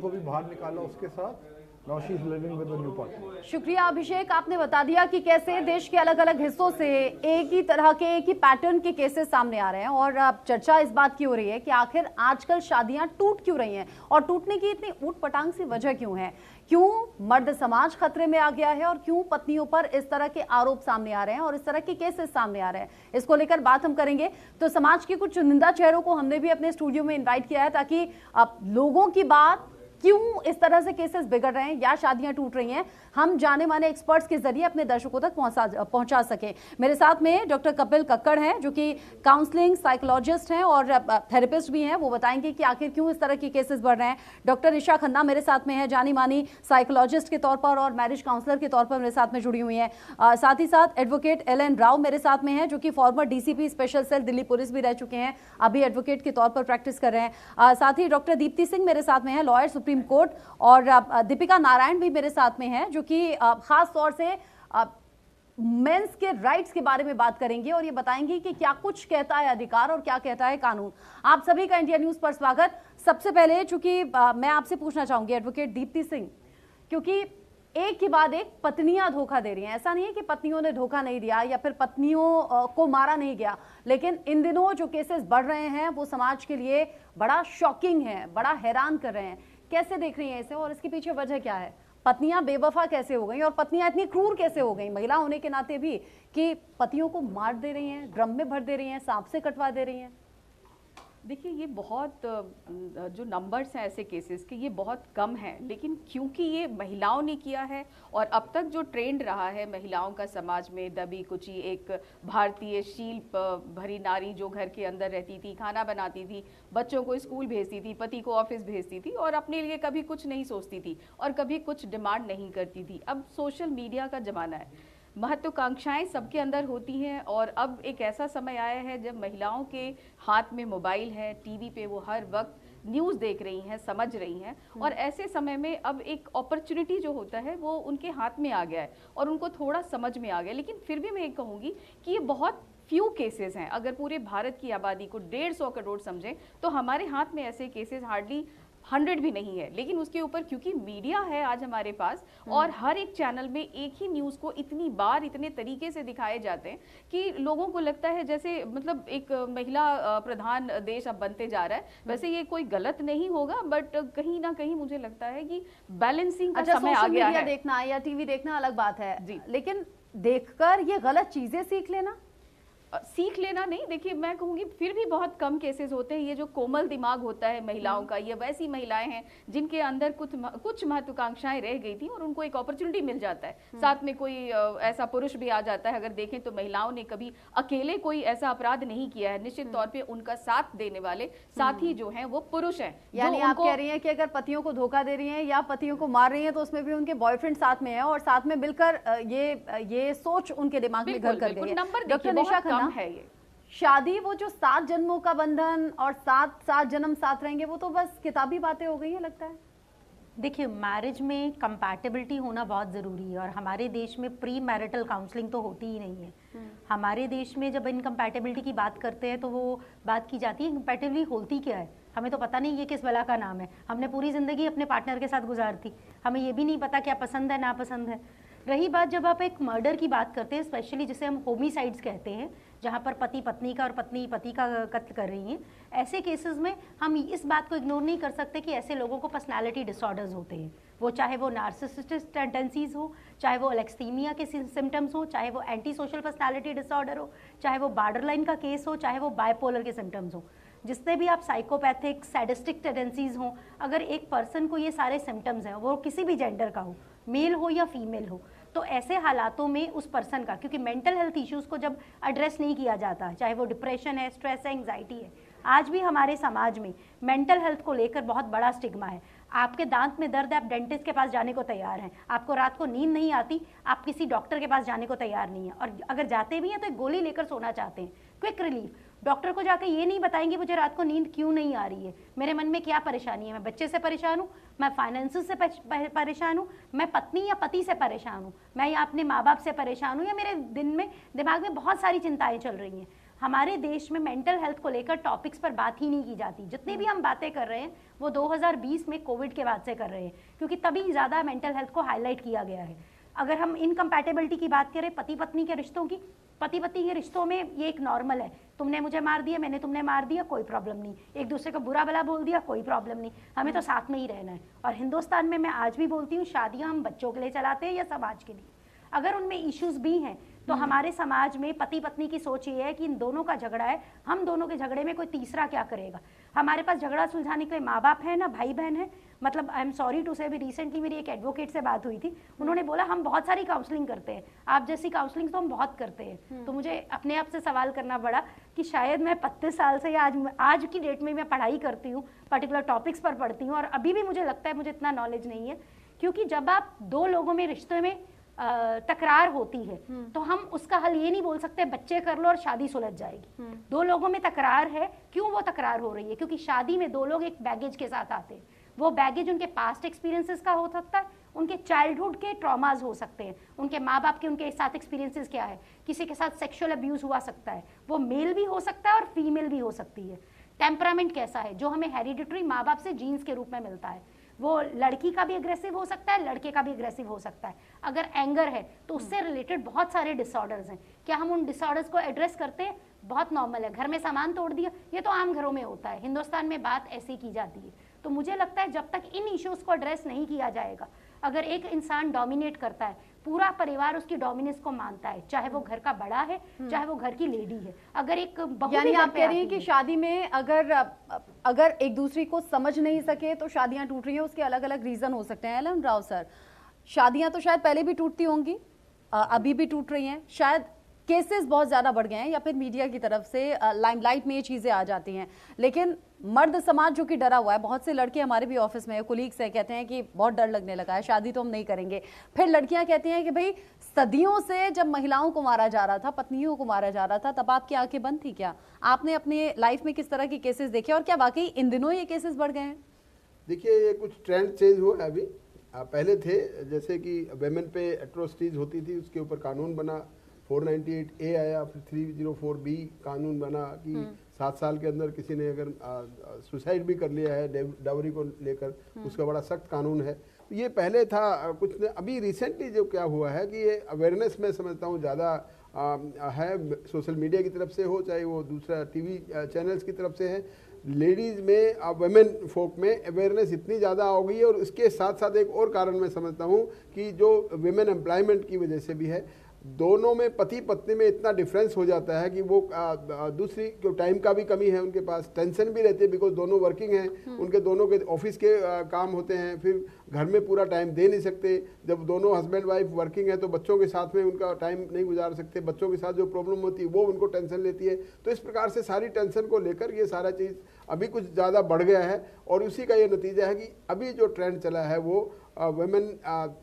को भी बाहर निकाला उसके साथ। Now she is living with a new partner. शुक्रिया अभिषेक, आपने बता दिया कि कैसे देश के अलग अलग हिस्सों से एक ही तरह के एक ही पैटर्न के केसेस सामने आ रहे हैं और अब चर्चा इस बात की हो रही है कि आखिर आजकल शादियां टूट क्यों रही हैं और टूटने की इतनी ऊट-पटांग सी वजह क्यों है। क्यों मर्द समाज खतरे में आ गया है और क्यों पत्नियों पर इस तरह के आरोप सामने आ रहे हैं और इस तरह के केसेस सामने आ रहे हैं। इसको लेकर बात हम करेंगे। तो समाज के कुछ चुनिंदा चेहरों को हमने भी अपने स्टूडियो में इन्वाइट किया है ताकि अब लोगों की बात क्यों इस तरह से केसेस बिगड़ रहे हैं या शादियां टूट रही हैं हम जाने माने एक्सपर्ट्स के जरिए अपने दर्शकों तक पहुंचा सके। मेरे साथ में डॉक्टर कपिल कक्कड़ हैं जो कि काउंसलिंग साइकोलॉजिस्ट हैं और थेरेपिस्ट भी हैं। वो बताएंगे कि आखिर क्यों इस तरह के केसेस बढ़ रहे हैं। डॉक्टर ईशा खन्ना मेरे साथ में है, जानी मानी साइकोलॉजिस्ट के तौर पर और मैरिज काउंसलर के तौर पर मेरे साथ में जुड़ी हुई है। साथ ही साथ एडवोकेट एलन राव मेरे साथ में है जो कि former DCP special cell Delhi police भी रह चुके हैं, अभी एडवोकेट के तौर पर प्रैक्टिस कर रहे हैं। साथ ही डॉक्टर दीप्ति सिंह मेरे साथ में है, लॉयर सुप्रीम कोर्ट, और दीपिका नारायण भी मेरे साथ में है जो कि खास तौर से मेंस के राइट्स के बारे में बात करेंगे और ये बताएंगे कि क्या कुछ कहता है अधिकार और क्या कहता है कानून। आप सभी का इंडिया न्यूज पर स्वागत। सबसे पहले चूंकि मैं आपसे पूछना चाहूंगी एडवोकेट दीप्ति सिंह, क्योंकि एक के बाद एक पत्नियां धोखा दे रही हैं। ऐसा नहीं है कि पत्नियों ने धोखा नहीं दिया या फिर पत्नियों को मारा नहीं गया, लेकिन इन दिनों जो केसेस बढ़ रहे हैं वो समाज के लिए बड़ा शॉकिंग है, बड़ा हैरान कर रहे हैं। कैसे देख रही हैं इसे और इसके पीछे वजह क्या है? पत्नियां बेवफा कैसे हो गई और पत्नियां इतनी क्रूर कैसे हो गई महिला होने के नाते भी कि पतियों को मार दे रही हैं, ड्रम में भर दे रही हैं, सांप से कटवा दे रही हैं? देखिए, ये बहुत जो नंबर्स हैं ऐसे केसेस के ये बहुत कम हैं, लेकिन क्योंकि ये महिलाओं ने किया है और अब तक जो ट्रेंड रहा है महिलाओं का समाज में दबी कुची एक भारतीय शील भरी नारी जो घर के अंदर रहती थी, खाना बनाती थी, बच्चों को स्कूल भेजती थी, पति को ऑफिस भेजती थी और अपने लिए कभी कुछ नहीं सोचती थी और कभी कुछ डिमांड नहीं करती थी। अब सोशल मीडिया का ज़माना है, महत्वाकांक्षाएं सबके अंदर होती हैं और अब एक ऐसा समय आया है जब महिलाओं के हाथ में मोबाइल है, टीवी पे वो हर वक्त न्यूज़ देख रही हैं, समझ रही हैं और ऐसे समय में अब एक अपॉर्चुनिटी जो होता है वो उनके हाथ में आ गया है और उनको थोड़ा समझ में आ गया। लेकिन फिर भी मैं ये कहूँगी कि ये बहुत फ्यू केसेस हैं। अगर पूरे भारत की आबादी को 150 करोड़ समझें तो हमारे हाथ में ऐसे केसेस हार्डली 100 भी नहीं है। लेकिन उसके ऊपर क्योंकि मीडिया है आज हमारे पास और हर एक चैनल में एक ही न्यूज को इतनी बार इतने तरीके से दिखाए जाते हैं कि लोगों को लगता है जैसे मतलब एक महिला प्रधान देश अब बनते जा रहा है। वैसे ये कोई गलत नहीं होगा, बट कहीं ना कहीं मुझे लगता है कि बैलेंसिंग का समय आ गया है। देखना या टीवी देखना अलग बात है जी, लेकिन देखकर ये गलत चीजें सीख लेना नहीं। देखिए, मैं कहूँगी फिर भी बहुत कम केसेस होते हैं। ये जो कोमल दिमाग होता है महिलाओं का, ये वैसी महिलाएं हैं जिनके अंदर कुछ महत्वाकांक्षाएं रह गई थी और उनको एक अपॉर्चुनिटी मिल जाता है, साथ में कोई ऐसा पुरुष भी आ जाता है। अगर देखें तो महिलाओं ने कभी अकेले कोई ऐसा अपराध नहीं किया है, निश्चित तौर पर उनका साथ देने वाले साथी जो है वो पुरुष है। यानी आप कह रही हैं कि अगर पतियों को धोखा दे रही हैं या पतियों को मार रही हैं तो उसमें भी उनके बॉयफ्रेंड साथ में है और साथ में मिलकर ये सोच उनके दिमाग में घर कर गई है। डॉक्टर निशा खन्ना है ये शादी वो जो 7 जन्मों का बंधन और 7 जन्म साथ रहेंगे वो तो बस किताबी बातें हो गई है लगता है। देखिए, मैरिज में कंपैटिबिलिटी होना बहुत ज़रूरी है और हमारे देश में प्री मैरिटल काउंसलिंग तो होती ही नहीं है। हमारे देश में जब इनकम्पैटिबिलिटी की बात करते हैं तो वो बात की जाती है कंपैटिबिलिटी होती क्या है। हमें तो पता नहीं ये किस बला का नाम है। हमने पूरी ज़िंदगी अपने पार्टनर के साथ गुजारती, हमें ये भी नहीं पता क्या पसंद है नापसंद है। रही बात जब आप एक मर्डर की बात करते हैं, स्पेशली जिसे हम होमिसाइड्स कहते हैं, जहाँ पर पति पत्नी का और पत्नी पति का कत्ल कर रही हैं, ऐसे केसेस में हम इस बात को इग्नोर नहीं कर सकते कि ऐसे लोगों को पर्सनालिटी डिसऑर्डर्स होते हैं। वो चाहे वो नार्सिसिस्टिक टेंडेंसीज हो, चाहे वो एलेक्स्थीमिया के सिम्टम्स हो, चाहे वो एंटी सोशल पर्सनालिटी डिसऑर्डर हो, चाहे वो बॉर्डरलाइन का केस हो, चाहे वो बाइपोलर के सिम्टम्स हो, जिससे भी आप साइकोपैथिक सैडिस्टिक टेंडेंसीज हों, अगर एक पर्सन को ये सारे सिम्टम्स हैं, वो किसी भी जेंडर का हो, मेल हो या फीमेल हो, तो ऐसे हालातों में उस पर्सन का, क्योंकि मेंटल हेल्थ इश्यूज को जब एड्रेस नहीं किया जाता, चाहे वो डिप्रेशन है, स्ट्रेस है, एंग्जाइटी है, आज भी हमारे समाज में मेंटल हेल्थ को लेकर बहुत बड़ा स्टिग्मा है। आपके दांत में दर्द है, आप डेंटिस्ट के पास जाने को तैयार हैं। आपको रात को नींद नहीं आती, आप किसी डॉक्टर के पास जाने को तैयार नहीं है, और अगर जाते भी हैं तो एक गोली लेकर सोना चाहते हैं, क्विक रिलीफ। डॉक्टर को जाकर ये नहीं बताएंगे मुझे रात को नींद क्यों नहीं आ रही है, मेरे मन में क्या परेशानी है, मैं बच्चे से परेशान हूँ, मैं फाइनेंस से परेशान हूँ, मैं पत्नी या पति से परेशान हूँ, मैं या अपने माँ बाप से परेशान हूँ, या मेरे दिमाग में बहुत सारी चिंताएं चल रही हैं। हमारे देश में मेंटल हेल्थ को लेकर टॉपिक्स पर बात ही नहीं की जाती। जितनी भी हम बातें कर रहे हैं वो 2020 में कोविड के बाद से कर रहे हैं, क्योंकि तभी ज़्यादा मेंटल हेल्थ को हाईलाइट किया गया है। अगर हम इनकम्पैटिबिलिटी की बात करें, पति पत्नी के रिश्तों की, पति पत्नी के रिश्तों में ये एक नॉर्मल है, तुमने मुझे मार दिया, मैंने तुमने मार दिया, कोई प्रॉब्लम नहीं, एक दूसरे को बुरा भला बोल दिया, कोई प्रॉब्लम नहीं, हमें तो साथ में ही रहना है। और हिंदुस्तान में मैं आज भी बोलती हूँ, शादियाँ हम बच्चों के लिए चलाते हैं या समाज के लिए। अगर उनमें इश्यूज भी हैं तो हमारे समाज में पति पत्नी की सोच ये है कि इन दोनों का झगड़ा है, हम दोनों के झगड़े में कोई तीसरा क्या करेगा। हमारे पास झगड़ा सुलझाने के लिए माँ बाप है ना, भाई बहन है। मतलब आई एम सॉरी टू से, अभी रिसेंटली मेरी एक एडवोकेट से बात हुई थी, उन्होंने बोला हम बहुत सारी काउंसलिंग करते हैं, आप जैसी काउंसलिंग तो हम बहुत करते हैं। तो मुझे अपने आप से सवाल करना पड़ा कि शायद मैं 25 साल से या आज की डेट में मैं पढ़ाई करती हूँ, पर्टिकुलर टॉपिक्स पर पढ़ती हूँ, और अभी भी मुझे लगता है मुझे इतना नॉलेज नहीं है। क्योंकि जब आप दो लोगों में रिश्ते में तकरार होती है तो हम उसका हल ये नहीं बोल सकते बच्चे कर लो और शादी सुलझ जाएगी। दो लोगों में तकरार है, क्यों वो तकरार हो रही है? क्योंकि शादी में दो लोग एक बैगेज के साथ आते हैं। वो बैगेज उनके पास्ट एक्सपीरियंसेस का हो सकता है, उनके चाइल्डहुड के ट्रॉमाज हो सकते हैं, उनके माँ बाप के उनके साथ एक्सपीरियंसेस क्या है, किसी के साथ सेक्सुअल अब्यूज हुआ सकता है, वो मेल भी हो सकता है और फीमेल भी हो सकती है। टेम्परामेंट कैसा है जो हमें हेरिडिटरी माँ बाप से जीन्स के रूप में मिलता है, वो लड़की का भी अग्रेसिव हो सकता है, लड़के का भी अग्रेसिव हो सकता है। अगर एंगर है तो उससे रिलेटेड बहुत सारे डिसऑर्डर्स हैं। क्या हम उन डिसऑर्डर्स को एड्रेस करते हैं? बहुत नॉर्मल है, घर में सामान तोड़ दिया, ये तो आम घरों में होता है, हिंदुस्तान में बात ऐसी की जाती है। तो मुझे लगता है जब तक इन इश्यूज को एड्रेस नहीं किया जाएगा, अगर एक इंसान डोमिनेट करता है, पूरा परिवार उसकी डोमिनेंस को मानता है, चाहे वो घर का बड़ा है, चाहे वो घर की लेडी है। अगर एक बहू, यानी आप कह रही हैं कि शादी में अगर एक दूसरे को समझ नहीं सके तो शादियां टूट रही हैं, उसके अलग अलग रीजन हो सकते हैं। एलन राव सर, शादियां तो शायद पहले भी टूटती होंगी, अभी भी टूट रही हैं, शायद केसेस बहुत ज्यादा बढ़ गए हैं या फिर मीडिया की तरफ से लाइमलाइट में ये चीजें आ जाती हैं, लेकिन मर्द समाज जो कि डरा हुआ है, बहुत से लड़के हमारे भी ऑफिस में कोलीग्स हैं, कहते हैं कि बहुत डर लगने लगा है, शादी तो हम नहीं करेंगे। फिर लड़कियां कहती हैं कि भाई सदियों से जब महिलाओं को मारा जा रहा था, पत्नियों को मारा जा रहा था, तब आपकी आंखें बंद थी क्या? आपने अपने लाइफ में किस तरह के केसेस देखे और क्या वाकई इन दिनों ये केसेस बढ़ गए हैं? देखिए, ये कुछ ट्रेंड चेंज हुआ है अभी। पहले थे जैसे कि वेमेन पे एट्रोसिटीज होती थी, उसके ऊपर कानून बना, 498A आया, फिर 304B कानून बना कि 7 साल के अंदर किसी ने अगर सुसाइड भी कर लिया है डावरी को लेकर, उसका बड़ा सख्त कानून है। ये पहले था कुछ ने, अभी रिसेंटली जो क्या हुआ है कि ये अवेयरनेस मैं समझता हूँ ज़्यादा है, सोशल मीडिया की तरफ से हो, चाहे वो दूसरा टीवी चैनल्स की तरफ से है। लेडीज़ में, वेमेन फोक में अवेयरनेस इतनी ज़्यादा हो गई है, और इसके साथ साथ एक और कारण मैं समझता हूँ कि जो वेमेन एम्प्लॉयमेंट की वजह से भी है। दोनों में, पति पत्नी में इतना डिफरेंस हो जाता है कि वो दूसरी को टाइम का भी कमी है, उनके पास टेंशन भी रहती है, बिकॉज दोनों वर्किंग हैं, उनके दोनों के ऑफिस के काम होते हैं, फिर घर में पूरा टाइम दे नहीं सकते। जब दोनों हस्बैंड वाइफ वर्किंग है तो बच्चों के साथ में उनका टाइम नहीं गुजार सकते, बच्चों के साथ जो प्रॉब्लम होती है वो उनको टेंशन लेती है। तो इस प्रकार से सारी टेंशन को लेकर ये सारा चीज़ अभी कुछ ज़्यादा बढ़ गया है, और उसी का ये नतीजा है कि अभी जो ट्रेंड चला है वो वुमेन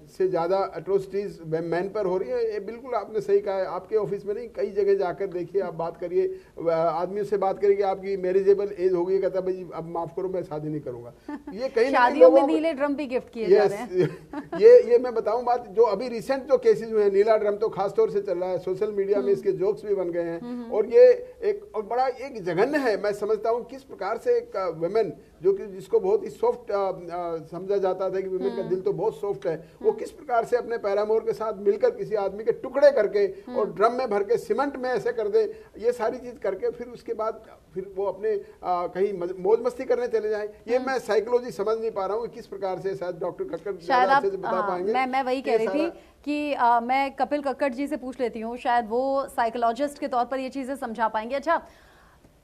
से ज़्यादा एट्रोसिटीज़ मैन पर हो रही है। ये बिल्कुल आपने सही कहा है। आपके ऑफिस में नहीं, कई जगह जाकर देखिए, आप बात करिए, आदमियों से बात करिए कि आपकी मैरिजेबल एज हो गई, कहता भाई अब माफ़ करो, मैं शादी नहीं करूँगा। ये कहीं शादियों में नीले ड्रम भी गिफ्ट किए जा रहे हैं। ये मैं बताऊं बात, जो अभी रिसेंट जो केसेस हुए हैं, नीला ड्रम तो खास तौर से चल रहा है, सोशल मीडिया में इसके जोक्स भी बन गए हैं, और ये एक और बड़ा एक जघन्य है। मैं समझता हूँ किस प्रकार से एक वुमेन जो कि जिसको बहुत ही सॉफ्ट समझा जाता था कि वुमेन का दिल तो बहुत सॉफ्ट है, वो किस प्रकार से अपने पैरामोर के साथ मिलकर किसी आदमी के टुकड़े करके और ड्रम में भर के सीमेंट में ऐसे कर दे, ये सारी चीज करके फिर उसके बाद फिर वो अपने कहीं मौज मस्ती करने चले जाएं। ये मैं साइकोलॉजी समझ नहीं पा रहा हूँ किस प्रकार से, शायद डॉक्टर कक्कड़ शायद आप बता पाएंगे। मैं वही कह रही थी कि मैं कपिल कक्कड़ जी से पूछ लेती हूँ, शायद वो साइकोलॉजिस्ट के तौर पर ये चीजें समझा पाएंगे। अच्छा,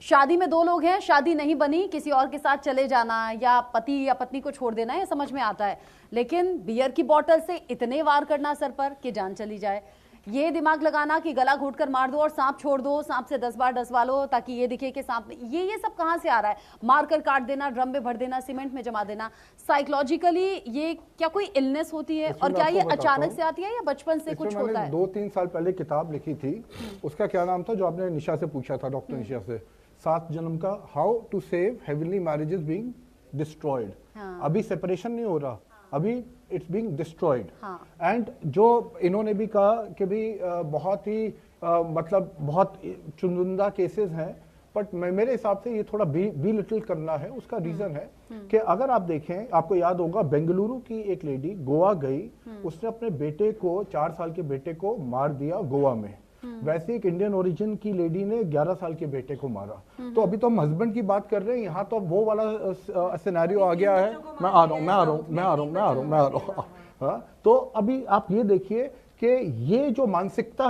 शादी में दो लोग हैं, शादी नहीं बनी, किसी और के साथ चले जाना या पति या पत्नी को छोड़ देना, ये समझ में आता है, लेकिन बियर की बोतल से इतने वार करना सर पर कि जान चली जाए, ये दिमाग लगाना कि गला घोटकर मार दो और सांप छोड़ दो, सांप से 10 बार डसवा लो ताकि ये दिखे कि सांप, ये सब कहां से आ रहा है? मारकर काट देना, ड्रम में भर देना, सीमेंट में जमा देना, साइकोलॉजिकली ये क्या कोई इलनेस होती है और क्या ये अचानक से आती है या बचपन से कुछ होता है? 2-3 साल पहले किताब लिखी थी, उसका क्या नाम था जो आपने निशा से पूछा था, डॉक्टर निशा से, 7 जन्म का, how to save heavenly marriages being destroyed. अभी सेपरेशन नहीं हो रहा, अभी इट्स बीइंग डिस्ट्रॉयड। एंड जो इन्होंने भी कहा कि भी बहुत ही मतलब बहुत चुनिंदा केसेस हैं बट मेरे हिसाब से ये थोड़ा बी लिटिल करना है। उसका रीजन है कि अगर आप देखें, आपको याद होगा बेंगलुरु की एक लेडी गोवा गई, उसने अपने बेटे को 4 साल के बेटे को मार दिया गोवा में। वैसे एक इंडियन ओरिजिन की लेडी ने 11 साल के बेटे को मारा। तो अभी तो हम हस्बैंड की बात कर रहे हैं, यहाँ तो अब वो वाला सिनेरियो आ गया है। मैं आ रहा हूँ। तो अभी आप ये देखिए कि ये जो मानसिकता